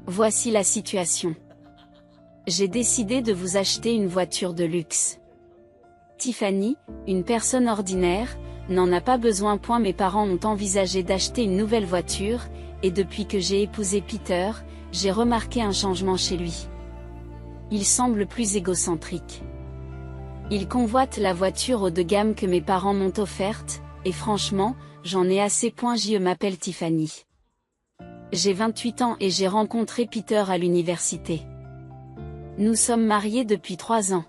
Voici la situation. J'ai décidé de vous acheter une voiture de luxe. Tiffany, une personne ordinaire, n'en a pas besoin. Mes parents ont envisagé d'acheter une nouvelle voiture, et depuis que j'ai épousé Peter, j'ai remarqué un changement chez lui. Il semble plus égocentrique. Il convoite la voiture haut de gamme que mes parents m'ont offerte, et franchement, j'en ai assez. Je m'appelle Tiffany. J'ai 28 ans et j'ai rencontré Peter à l'université. Nous sommes mariés depuis 3 ans.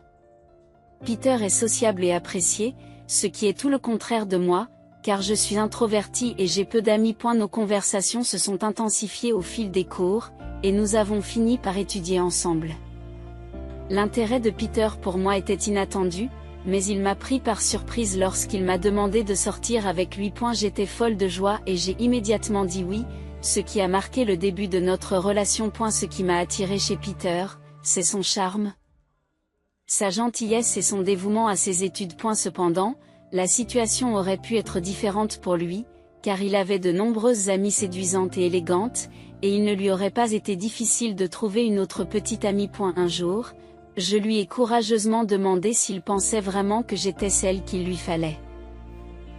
Peter est sociable et apprécié, ce qui est tout le contraire de moi, car je suis introvertie et j'ai peu d'amis. Nos conversations se sont intensifiées au fil des cours, et nous avons fini par étudier ensemble. L'intérêt de Peter pour moi était inattendu, mais il m'a pris par surprise lorsqu'il m'a demandé de sortir avec lui. J'étais folle de joie et j'ai immédiatement dit oui, ce qui a marqué le début de notre relation. Ce qui m'a attiré chez Peter, c'est son charme, sa gentillesse et son dévouement à ses études. Cependant, la situation aurait pu être différente pour lui, car il avait de nombreuses amies séduisantes et élégantes, et il ne lui aurait pas été difficile de trouver une autre petite amie. Un jour, je lui ai courageusement demandé s'il pensait vraiment que j'étais celle qu'il lui fallait.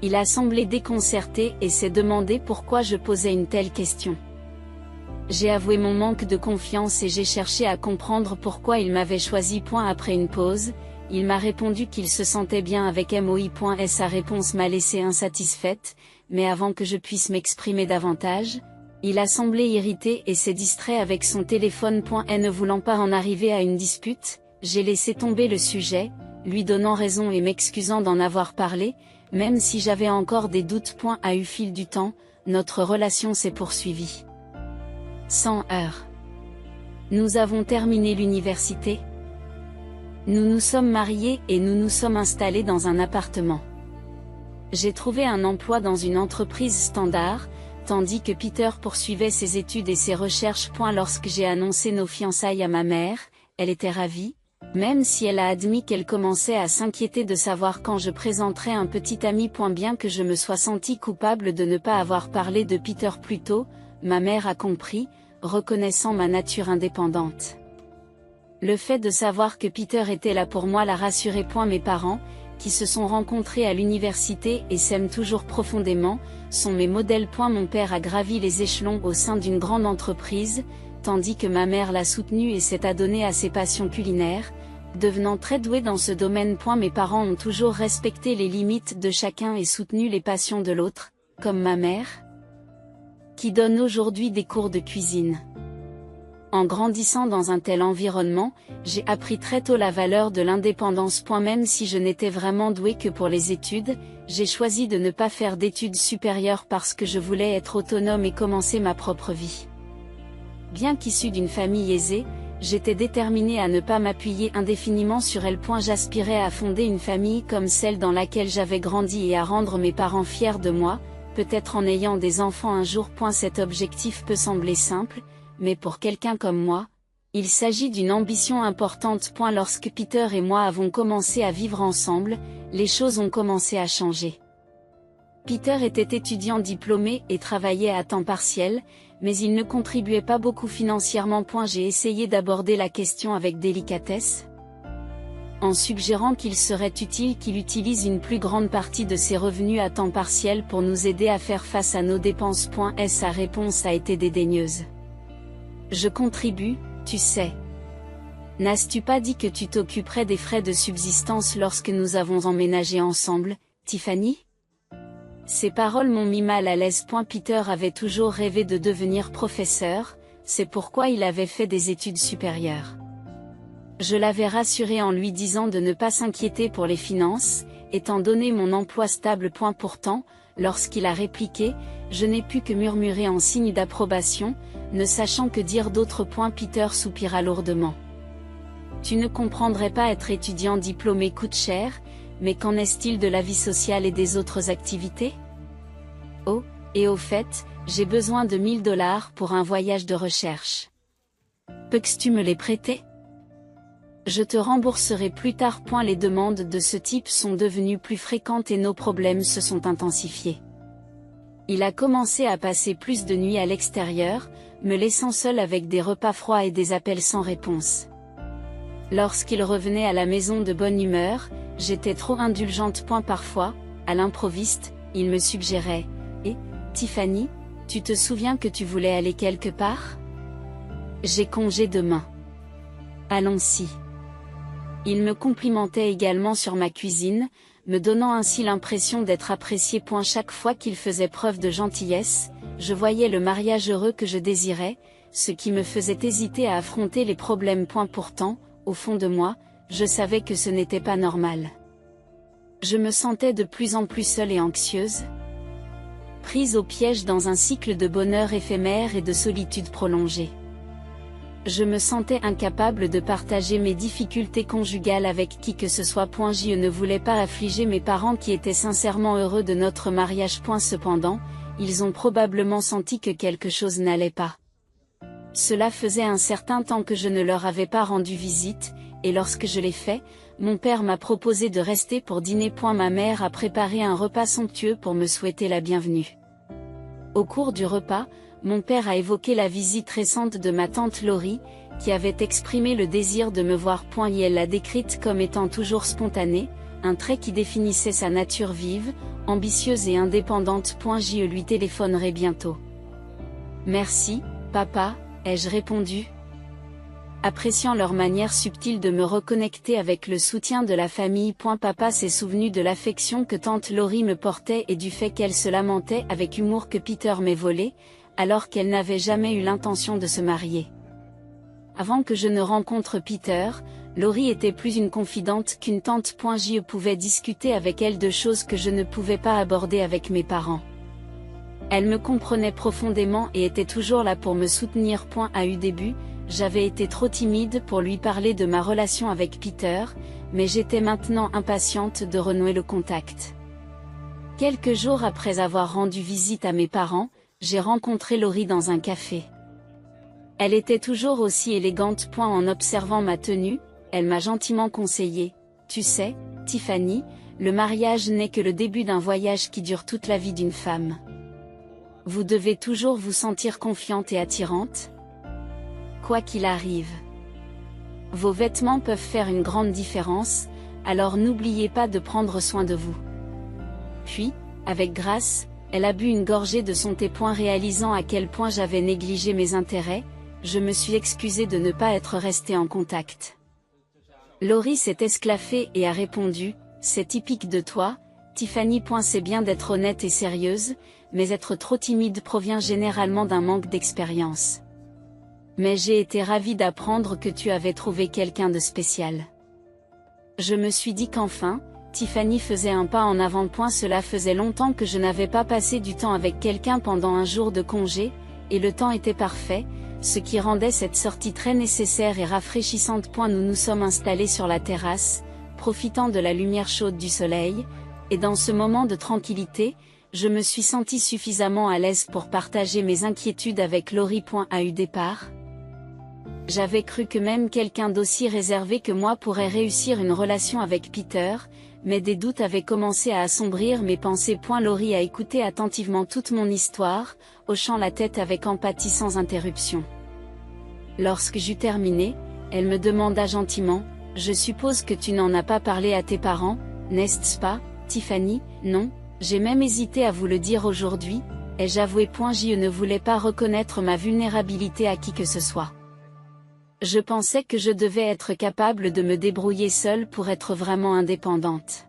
Il a semblé déconcerté et s'est demandé pourquoi je posais une telle question. J'ai avoué mon manque de confiance et j'ai cherché à comprendre pourquoi il m'avait choisi. Après une pause, il m'a répondu qu'il se sentait bien avec moi. Sa réponse m'a laissé insatisfaite, mais avant que je puisse m'exprimer davantage, il a semblé irrité et s'est distrait avec son téléphone. Ne voulant pas en arriver à une dispute, j'ai laissé tomber le sujet, lui donnant raison et m'excusant d'en avoir parlé, même si j'avais encore des doutes. Au fil du temps, notre relation s'est poursuivie. Sans heurts. Nous avons terminé l'université. Nous nous sommes mariés et nous nous sommes installés dans un appartement. J'ai trouvé un emploi dans une entreprise standard, tandis que Peter poursuivait ses études et ses recherches. Lorsque j'ai annoncé nos fiançailles à ma mère, elle était ravie, même si elle a admis qu'elle commençait à s'inquiéter de savoir quand je présenterais un petit ami. Bien que je me sois sentie coupable de ne pas avoir parlé de Peter plus tôt, ma mère a compris, reconnaissant ma nature indépendante. Le fait de savoir que Peter était là pour moi l'a rassuré. Mes parents, qui se sont rencontrés à l'université et s'aiment toujours profondément, sont mes modèles. Mon père a gravi les échelons au sein d'une grande entreprise, tandis que ma mère l'a soutenu et s'est adonnée à ses passions culinaires, devenant très douée dans ce domaine. Mes parents ont toujours respecté les limites de chacun et soutenu les passions de l'autre, comme ma mère, qui donne aujourd'hui des cours de cuisine. En grandissant dans un tel environnement, j'ai appris très tôt la valeur de l'indépendance. Même si je n'étais vraiment douée que pour les études, j'ai choisi de ne pas faire d'études supérieures parce que je voulais être autonome et commencer ma propre vie. Bien qu'issue d'une famille aisée, j'étais déterminée à ne pas m'appuyer indéfiniment sur elle. J'aspirais à fonder une famille comme celle dans laquelle j'avais grandi et à rendre mes parents fiers de moi, peut-être en ayant des enfants un jour. Cet objectif peut sembler simple, mais pour quelqu'un comme moi, il s'agit d'une ambition importante. Lorsque Peter et moi avons commencé à vivre ensemble, les choses ont commencé à changer. Peter était étudiant diplômé et travaillait à temps partiel, mais il ne contribuait pas beaucoup financièrement. J'ai essayé d'aborder la question avec délicatesse, en suggérant qu'il serait utile qu'il utilise une plus grande partie de ses revenus à temps partiel pour nous aider à faire face à nos dépenses. Sa réponse a été dédaigneuse. Je contribue, tu sais. N'as-tu pas dit que tu t'occuperais des frais de subsistance lorsque nous avons emménagé ensemble, Tiffany? Ces paroles m'ont mis mal à l'aise. Peter avait toujours rêvé de devenir professeur, c'est pourquoi il avait fait des études supérieures. Je l'avais rassuré en lui disant de ne pas s'inquiéter pour les finances, étant donné mon emploi stable. Pourtant, lorsqu'il a répliqué, je n'ai pu que murmurer en signe d'approbation, ne sachant que dire d'autre. Peter soupira lourdement. Tu ne comprendrais pas, être étudiant diplômé coûte cher, mais qu'en est-il de la vie sociale et des autres activités? Oh, et au fait, j'ai besoin de 1 000 $ pour un voyage de recherche. Peux-tu me les prêter? Je te rembourserai plus tard. Les demandes de ce type sont devenues plus fréquentes et nos problèmes se sont intensifiés. Il a commencé à passer plus de nuits à l'extérieur, me laissant seule avec des repas froids et des appels sans réponse. Lorsqu'il revenait à la maison de bonne humeur, j'étais trop indulgente. Parfois, à l'improviste, il me suggérait « Eh, Tiffany, tu te souviens que tu voulais aller quelque part ? J'ai congé demain. Allons-y. » Il me complimentait également sur ma cuisine, me donnant ainsi l'impression d'être apprécié. Chaque fois qu'il faisait preuve de gentillesse, je voyais le mariage heureux que je désirais, ce qui me faisait hésiter à affronter les problèmes. Pourtant, au fond de moi, je savais que ce n'était pas normal. Je me sentais de plus en plus seule et anxieuse, prise au piège dans un cycle de bonheur éphémère et de solitude prolongée. Je me sentais incapable de partager mes difficultés conjugales avec qui que ce soit. Je ne voulais pas affliger mes parents qui étaient sincèrement heureux de notre mariage. Cependant, ils ont probablement senti que quelque chose n'allait pas. Cela faisait un certain temps que je ne leur avais pas rendu visite, et lorsque je l'ai fait, mon père m'a proposé de rester pour dîner. Ma mère a préparé un repas somptueux pour me souhaiter la bienvenue. Au cours du repas, mon père a évoqué la visite récente de ma tante Laurie, qui avait exprimé le désir de me voir. Et elle l'a décrite comme étant toujours spontanée, un trait qui définissait sa nature vive, ambitieuse et indépendante. Je lui téléphonerai bientôt. Merci, papa, ai-je répondu, appréciant leur manière subtile de me reconnecter avec le soutien de la famille. Papa s'est souvenu de l'affection que tante Laurie me portait et du fait qu'elle se lamentait avec humour que Peter m'ait volé, alors qu'elle n'avait jamais eu l'intention de se marier. Avant que je ne rencontre Peter, Laurie était plus une confidente qu'une tante. Je pouvais discuter avec elle de choses que je ne pouvais pas aborder avec mes parents. Elle me comprenait profondément et était toujours là pour me soutenir. À eu début, j'avais été trop timide pour lui parler de ma relation avec Peter, mais j'étais maintenant impatiente de renouer le contact. Quelques jours après avoir rendu visite à mes parents, j'ai rencontré Laurie dans un café. Elle était toujours aussi élégante. En observant ma tenue, elle m'a gentiment conseillé « Tu sais, Tiffany, le mariage n'est que le début d'un voyage qui dure toute la vie d'une femme. Vous devez toujours vous sentir confiante et attirante. Quoi qu'il arrive. Vos vêtements peuvent faire une grande différence, alors n'oubliez pas de prendre soin de vous. » Puis, avec grâce, elle a bu une gorgée de son thé. Réalisant à quel point j'avais négligé mes intérêts, je me suis excusée de ne pas être restée en contact. Laurie s'est esclaffée et a répondu « C'est typique de toi, Tiffany. C'est bien d'être honnête et sérieuse, mais être trop timide provient généralement d'un manque d'expérience. Mais j'ai été ravie d'apprendre que tu avais trouvé quelqu'un de spécial. » Je me suis dit qu'enfin, Tiffany faisait un pas en avant. Cela faisait longtemps que je n'avais pas passé du temps avec quelqu'un pendant un jour de congé, et le temps était parfait, ce qui rendait cette sortie très nécessaire et rafraîchissante. Nous nous sommes installés sur la terrasse, profitant de la lumière chaude du soleil, et dans ce moment de tranquillité, je me suis sentie suffisamment à l'aise pour partager mes inquiétudes avec Laurie. À eu départ, j'avais cru que même quelqu'un d'aussi réservé que moi pourrait réussir une relation avec Peter, mais des doutes avaient commencé à assombrir mes pensées. Laurie a écouté attentivement toute mon histoire, hochant la tête avec empathie sans interruption. Lorsque j'eus terminé, elle me demanda gentiment « Je suppose que tu n'en as pas parlé à tes parents, n'est-ce pas, Tiffany ?» « Non, j'ai même hésité à vous le dire aujourd'hui, ai-je avoué. Je ne voulais pas reconnaître ma vulnérabilité à qui que ce soit. Je pensais que je devais être capable de me débrouiller seule pour être vraiment indépendante.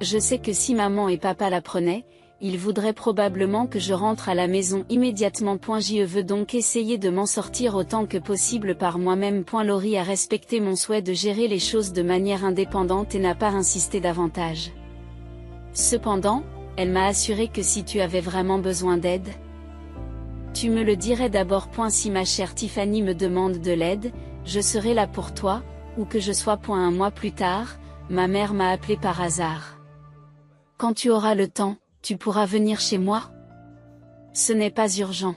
Je sais que si maman et papa l'apprenaient, ils voudraient probablement que je rentre à la maison immédiatement. Je veux donc essayer de m'en sortir autant que possible par moi-même. Laurie a respecté mon souhait de gérer les choses de manière indépendante et n'a pas insisté davantage. Cependant, elle m'a assuré que si tu avais vraiment besoin d'aide, tu me le dirais d'abord. Si ma chère Tiffany me demande de l'aide, je serai là pour toi, où que je sois. Un mois plus tard, ma mère m'a appelé par hasard. Quand tu auras le temps, tu pourras venir chez moi? Ce n'est pas urgent.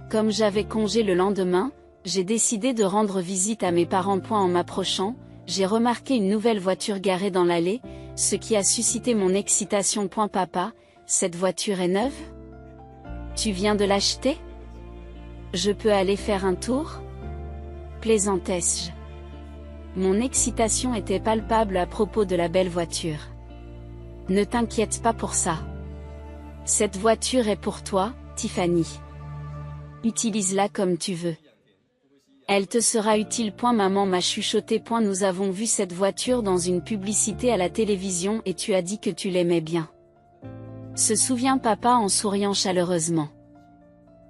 Comme j'avais congé le lendemain, j'ai décidé de rendre visite à mes parents. En m'approchant, j'ai remarqué une nouvelle voiture garée dans l'allée, ce qui a suscité mon excitation. Papa, cette voiture est neuve? Tu viens de l'acheter? Je peux aller faire un tour? Plaisantais-je. Mon excitation était palpable à propos de la belle voiture. Ne t'inquiète pas pour ça. Cette voiture est pour toi, Tiffany. Utilise-la comme tu veux. Elle te sera utile. Maman m'a chuchoté. Nous avons vu cette voiture dans une publicité à la télévision et tu as dit que tu l'aimais bien. Se souvient papa en souriant chaleureusement.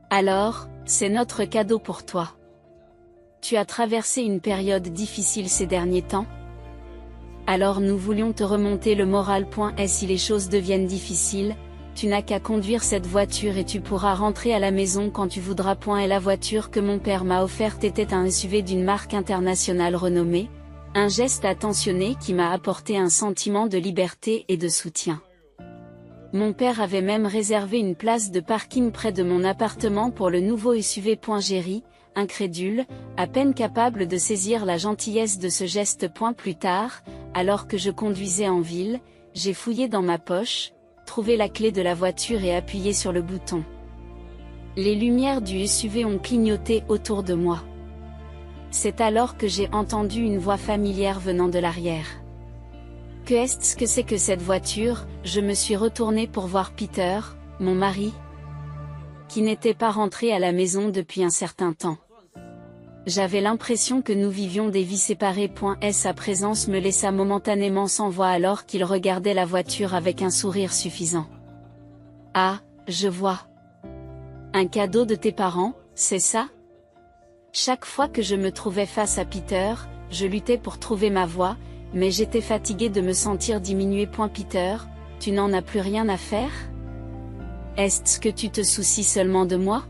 Alors, c'est notre cadeau pour toi. Tu as traversé une période difficile ces derniers temps? Alors nous voulions te remonter le moral. Et si les choses deviennent difficiles, tu n'as qu'à conduire cette voiture et tu pourras rentrer à la maison quand tu voudras. Et la voiture que mon père m'a offerte était un SUV d'une marque internationale renommée, un geste attentionné qui m'a apporté un sentiment de liberté et de soutien. Mon père avait même réservé une place de parking près de mon appartement pour le nouveau SUV. Jerry, incrédule, à peine capable de saisir la gentillesse de ce geste. Plus tard, alors que je conduisais en ville, j'ai fouillé dans ma poche, trouvé la clé de la voiture et appuyé sur le bouton. Les lumières du SUV ont clignoté autour de moi. C'est alors que j'ai entendu une voix familière venant de l'arrière. Qu'est-ce que c'est que cette voiture? Je me suis retournée pour voir Peter, mon mari, qui n'était pas rentré à la maison depuis un certain temps. J'avais l'impression que nous vivions des vies séparées. Sa présence me laissa momentanément sans voix alors qu'il regardait la voiture avec un sourire suffisant. Ah, je vois. Un cadeau de tes parents, c'est ça? Chaque fois que je me trouvais face à Peter, je luttais pour trouver ma voix, mais j'étais fatiguée de me sentir diminuée. Peter, tu n'en as plus rien à faire? Est-ce que tu te soucies seulement de moi?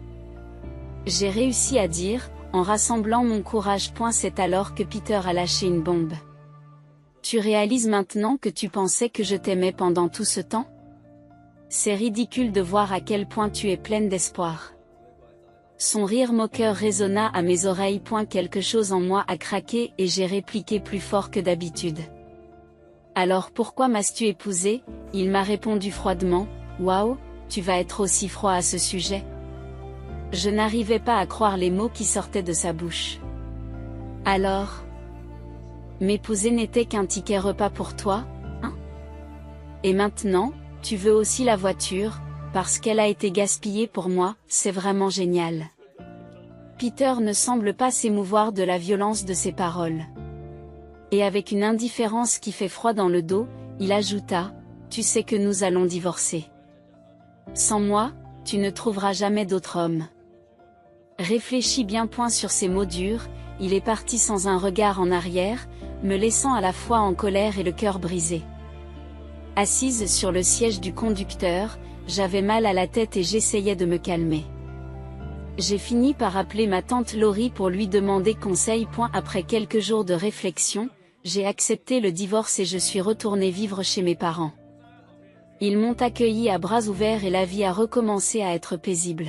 J'ai réussi à dire, en rassemblant mon courage. C'est alors que Peter a lâché une bombe. Tu réalises maintenant que tu pensais que je t'aimais pendant tout ce temps? C'est ridicule de voir à quel point tu es pleine d'espoir. Son rire moqueur résonna à mes oreilles. Quelque chose en moi a craqué et j'ai répliqué plus fort que d'habitude. Alors pourquoi m'as-tu épousé? Il m'a répondu froidement, waouh, tu vas être aussi froid à ce sujet? Je n'arrivais pas à croire les mots qui sortaient de sa bouche. Alors, m'épouser n'était qu'un ticket repas pour toi, hein? Et maintenant, tu veux aussi la voiture, parce qu'elle a été gaspillée pour moi, c'est vraiment génial. Peter ne semble pas s'émouvoir de la violence de ses paroles. Et avec une indifférence qui fait froid dans le dos, il ajouta, tu sais que nous allons divorcer. Sans moi, tu ne trouveras jamais d'autre homme. Réfléchis bien. Sur ces mots durs, il est parti sans un regard en arrière, me laissant à la fois en colère et le cœur brisé. Assise sur le siège du conducteur, j'avais mal à la tête et j'essayais de me calmer. J'ai fini par appeler ma tante Laurie pour lui demander conseil. Après quelques jours de réflexion, j'ai accepté le divorce et je suis retournée vivre chez mes parents. Ils m'ont accueilli à bras ouverts et la vie a recommencé à être paisible.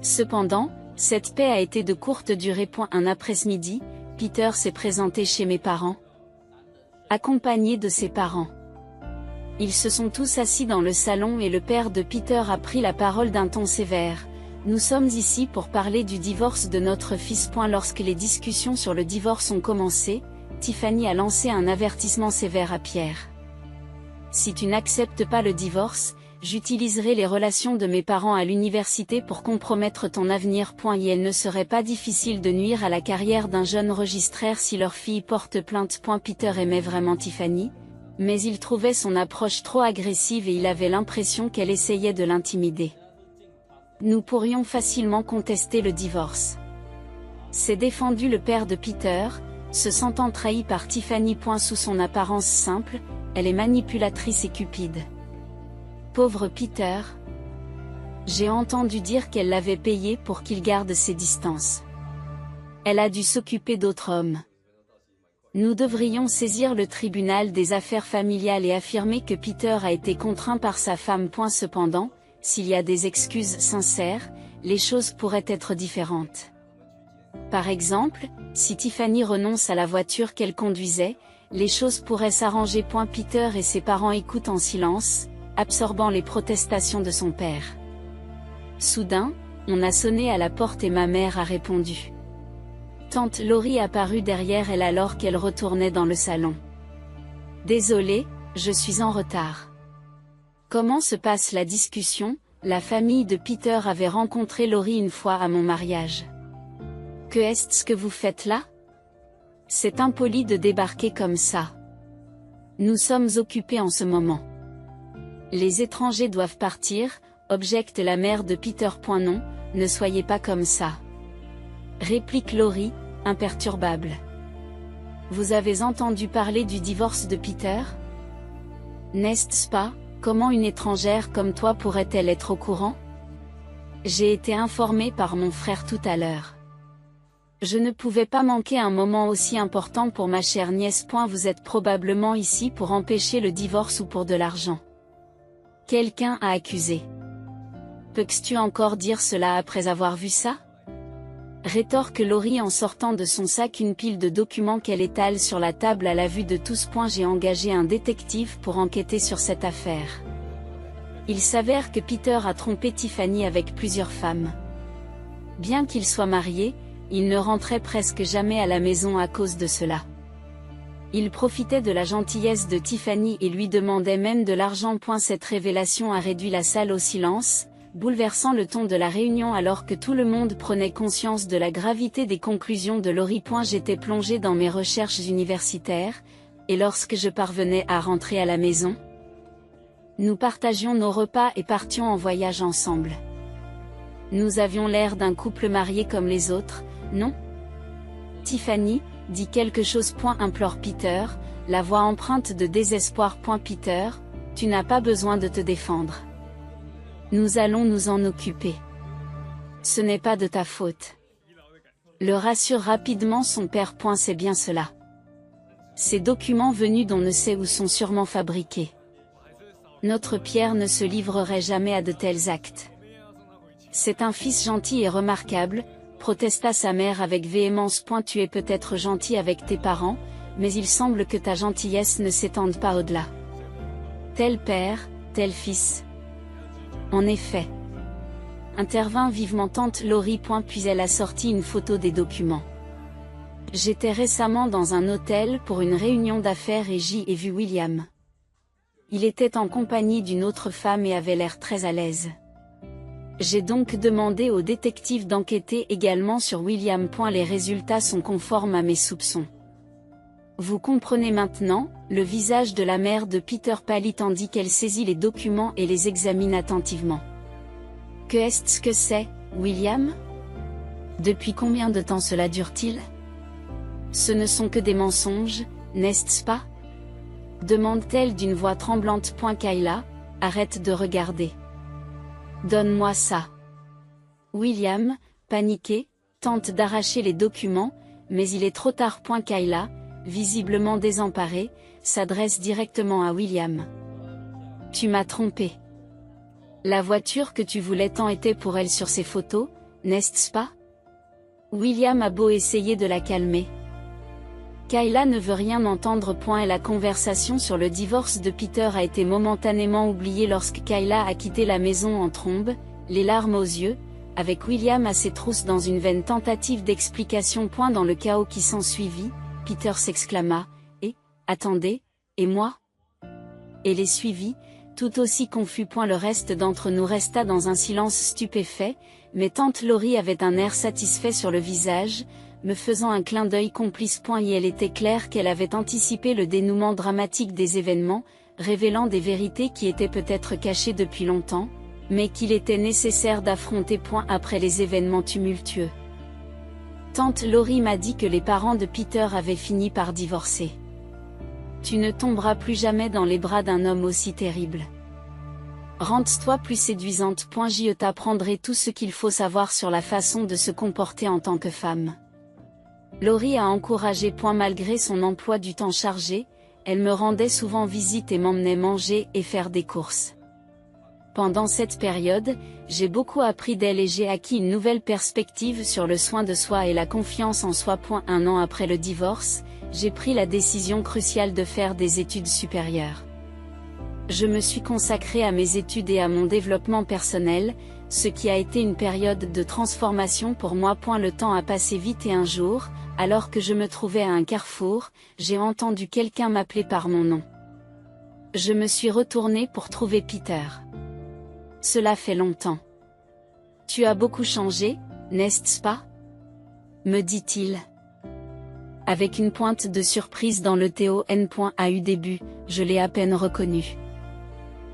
Cependant, cette paix a été de courte durée. Un après-midi, Peter s'est présenté chez mes parents, accompagné de ses parents. Ils se sont tous assis dans le salon et le père de Peter a pris la parole d'un ton sévère. Nous sommes ici pour parler du divorce de notre fils. Lorsque les discussions sur le divorce ont commencé, Tiffany a lancé un avertissement sévère à Pierre. Si tu n'acceptes pas le divorce, j'utiliserai les relations de mes parents à l'université pour compromettre ton avenir. Et il ne serait pas difficile de nuire à la carrière d'un jeune registraire si leur fille porte plainte. Peter aimait vraiment Tiffany, mais il trouvait son approche trop agressive et il avait l'impression qu'elle essayait de l'intimider. Nous pourrions facilement contester le divorce. S'est défendu le père de Peter, se sentant trahi par Tiffany. Sous son apparence simple, elle est manipulatrice et cupide. Pauvre Peter. J'ai entendu dire qu'elle l'avait payé pour qu'il garde ses distances. Elle a dû s'occuper d'autres hommes. Nous devrions saisir le tribunal des affaires familiales et affirmer que Peter a été contraint par sa femme. Cependant, s'il y a des excuses sincères, les choses pourraient être différentes. Par exemple, si Tiffany renonce à la voiture qu'elle conduisait, les choses pourraient s'arranger. Peter et ses parents écoutent en silence, absorbant les protestations de son père. Soudain, On a sonné à la porte et ma mère a répondu. Tante Laurie apparut derrière elle alors qu'elle retournait dans le salon. Désolée, je suis en retard. Comment se passe la discussion? La famille de Peter avait rencontré Laurie une fois à mon mariage. Que est-ce que vous faites là? C'est impoli de débarquer comme ça. Nous sommes occupés en ce moment. Les étrangers doivent partir, objecte la mère de Peter. Non, ne soyez pas comme ça. Réplique Laurie, imperturbable. Vous avez entendu parler du divorce de Peter? N'est-ce pas? Comment une étrangère comme toi pourrait-elle être au courant? J'ai été informée par mon frère tout à l'heure. Je ne pouvais pas manquer un moment aussi important pour ma chère nièce. Vous êtes probablement ici pour empêcher le divorce ou pour de l'argent. Quelqu'un a accusé. Peux-tu encore dire cela après avoir vu ça? Rétorque Laurie en sortant de son sac une pile de documents qu'elle étale sur la table à la vue de tous. J'ai engagé un détective pour enquêter sur cette affaire. Il s'avère que Peter a trompé Tiffany avec plusieurs femmes. Bien qu'il soit marié, il ne rentrait presque jamais à la maison à cause de cela. Il profitait de la gentillesse de Tiffany et lui demandait même de l'argent. Cette révélation a réduit la salle au silence, bouleversant le ton de la réunion alors que tout le monde prenait conscience de la gravité des conclusions de Laurie. J'étais plongée dans mes recherches universitaires, et lorsque je parvenais à rentrer à la maison, nous partagions nos repas et partions en voyage ensemble. Nous avions l'air d'un couple marié comme les autres, non? Tiffany, dis quelque chose. Implore Peter, la voix empreinte de désespoir. Peter, tu n'as pas besoin de te défendre. Nous allons nous en occuper. Ce n'est pas de ta faute. Le rassure rapidement son père. C'est bien cela. Ces documents venus d'on ne sait où sont sûrement fabriqués. Notre Pierre ne se livrerait jamais à de tels actes. C'est un fils gentil et remarquable, protesta sa mère avec véhémence. Tu es peut-être gentil avec tes parents, mais il semble que ta gentillesse ne s'étende pas au-delà. Tel père, tel fils. En effet. Intervint vivement tante Laurie. Puis elle a sorti une photo des documents. J'étais récemment dans un hôtel pour une réunion d'affaires et j'y ai vu William. Il était en compagnie d'une autre femme et avait l'air très à l'aise. J'ai donc demandé au détective d'enquêter également sur William. Les résultats sont conformes à mes soupçons. Vous comprenez maintenant? Le visage de la mère de Peter pâlit tandis qu'elle saisit les documents et les examine attentivement. Que est-ce que c'est, William? Depuis combien de temps cela dure-t-il? Ce ne sont que des mensonges, n'est-ce pas? Demande-t-elle d'une voix tremblante. Kayla, arrête de regarder. Donne-moi ça. William, paniqué, tente d'arracher les documents, mais il est trop tard. Kayla, visiblement désemparée, s'adresse directement à William. Tu m'as trompé. La voiture que tu voulais tant était pour elle sur ces photos, n'est-ce pas? William a beau essayer de la calmer. Kayla ne veut rien entendre. Et la conversation sur le divorce de Peter a été momentanément oubliée lorsque Kayla a quitté la maison en trombe, les larmes aux yeux, avec William à ses trousses dans une vaine tentative d'explication. Dans le chaos qui s'ensuivit, Peter s'exclama, « Attendez, et moi ?» Et les suivit, tout aussi confus. Le reste d'entre nous resta dans un silence stupéfait, mais tante Laurie avait un air satisfait sur le visage, me faisant un clin d'œil complice. Et elle était claire qu'elle avait anticipé le dénouement dramatique des événements, révélant des vérités qui étaient peut-être cachées depuis longtemps, mais qu'il était nécessaire d'affronter. Après les événements tumultueux, tante Laurie m'a dit que les parents de Peter avaient fini par divorcer. Tu ne tomberas plus jamais dans les bras d'un homme aussi terrible. Rends-toi plus séduisante. Je t'apprendrai tout ce qu'il faut savoir sur la façon de se comporter en tant que femme. Laurie a encouragé. Malgré son emploi du temps chargé, elle me rendait souvent visite et m'emmenait manger et faire des courses. Pendant cette période, j'ai beaucoup appris d'elle et j'ai acquis une nouvelle perspective sur le soin de soi et la confiance en soi. Un an après le divorce, j'ai pris la décision cruciale de faire des études supérieures. Je me suis consacrée à mes études et à mon développement personnel, ce qui a été une période de transformation pour moi. Le temps a passé vite et un jour, alors que je me trouvais à un carrefour, j'ai entendu quelqu'un m'appeler par mon nom. Je me suis retournée pour trouver Peter. Cela fait longtemps. Tu as beaucoup changé, n'est-ce pas? Me dit-il. Avec une pointe de surprise dans le ton.au début, je l'ai à peine reconnu.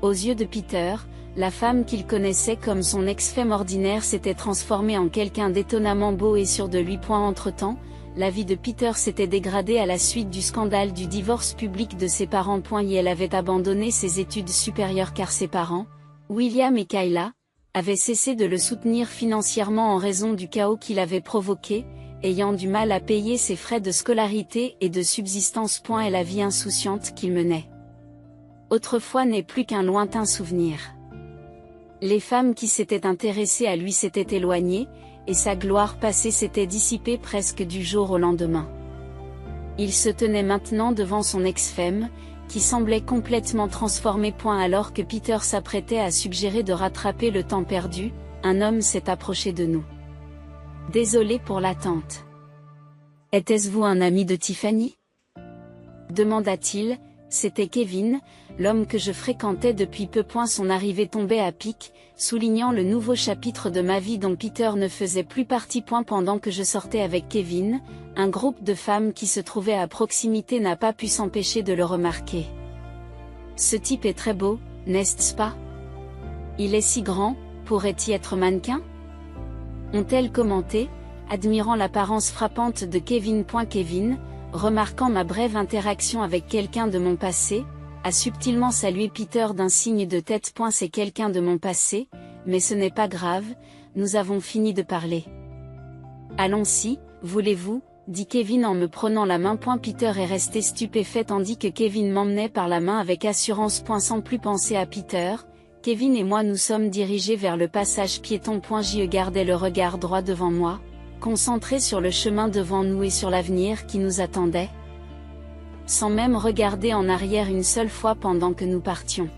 Aux yeux de Peter, la femme qu'il connaissait comme son ex-femme ordinaire s'était transformée en quelqu'un d'étonnamment beau et sûr de lui. Entre-temps, la vie de Peter s'était dégradée à la suite du scandale du divorce public de ses parents. Et elle avait abandonné ses études supérieures car ses parents, William et Kayla, avaient cessé de le soutenir financièrement en raison du chaos qu'il avait provoqué, ayant du mal à payer ses frais de scolarité et de subsistance. Et la vie insouciante qu'il menait autrefois n'est plus qu'un lointain souvenir. Les femmes qui s'étaient intéressées à lui s'étaient éloignées, et sa gloire passée s'était dissipée presque du jour au lendemain. Il se tenait maintenant devant son ex-femme, qui semblait complètement transformée. Alors que Peter s'apprêtait à suggérer de rattraper le temps perdu, un homme s'est approché de nous. Désolé pour l'attente. Était-ce vous un ami de Tiffany? Demanda-t-il. C'était Kevin, l'homme que je fréquentais depuis peu. Son arrivée tombait à pic, soulignant le nouveau chapitre de ma vie dont Peter ne faisait plus partie. Pendant que je sortais avec Kevin, un groupe de femmes qui se trouvait à proximité n'a pas pu s'empêcher de le remarquer. Ce type est très beau, n'est-ce pas? Il est si grand, pourrait-il être mannequin? Ont-elles commenté, admirant l'apparence frappante de Kevin. Kevin, remarquant ma brève interaction avec quelqu'un de mon passé, a subtilement salué Peter d'un signe de tête. C'est quelqu'un de mon passé, mais ce n'est pas grave, nous avons fini de parler. Allons-y, voulez-vous, dit Kevin en me prenant la main. Peter est resté stupéfait tandis que Kevin m'emmenait par la main avec assurance. Sans plus penser à Peter, Kevin et moi nous sommes dirigés vers le passage piéton. J'y gardais le regard droit devant moi, concentré sur le chemin devant nous et sur l'avenir qui nous attendait, sans même regarder en arrière une seule fois pendant que nous partions.